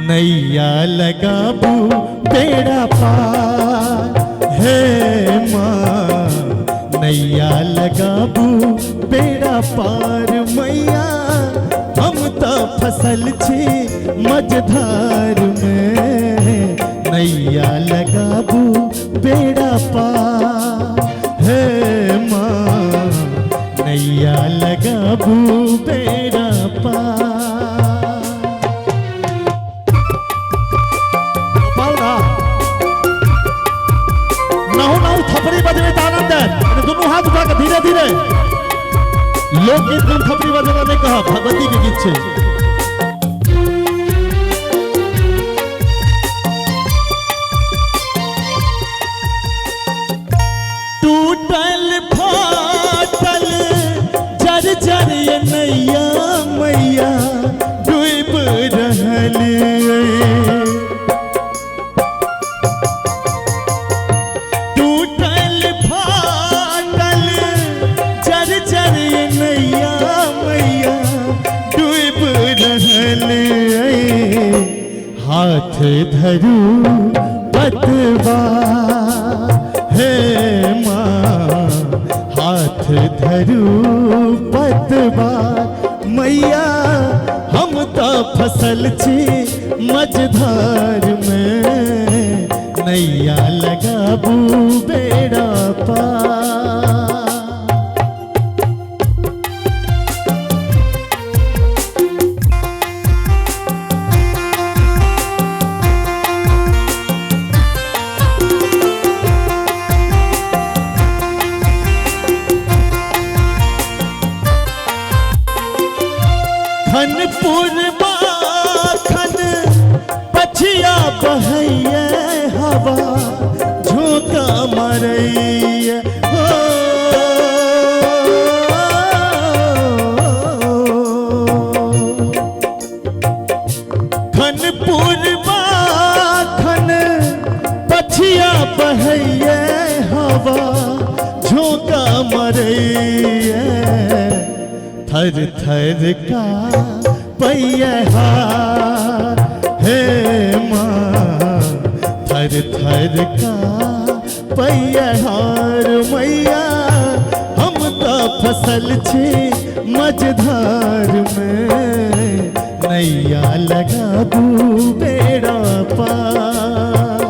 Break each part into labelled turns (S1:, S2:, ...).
S1: नैया लगाबू बेड़ा पार हे माँ, नैया लगाबू बेड़ा पार मैया। हम तो फसल छी मझधार में, नैया लगाबू बेड़ा पार हे माँ, नैया लगाबू बेड़ा पार। थपड़ी बजने का आनंद है, दोनों हाथ उठा कर धीरे धीरे लोकगीत में थपड़ी बजाना नहीं कहा, भगवती के गीत से। टूटल फाटल जर जर ये नैया मैया डूब रहल। हाथ धरू पतवा हे माँ, हाथ धरू पतवा मैया। हम तो फसल छी मझधार में, नैया लगाबू बेड़ा पार। खनपुर माखन पछिया बहैया हवा झोंका मारैया हो। खनपुर माखन पछिया बहैया हवा झोंका मारैया। थर थर का पैया हे माँ, थर थर का पैया मैया। हम तो फसल छी मझधार में, नैया लगाबू बेड़ा पार।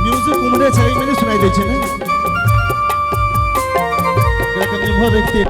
S1: म्यूजिक उमरे छै मैंने सुनाई दे छै ना, देखते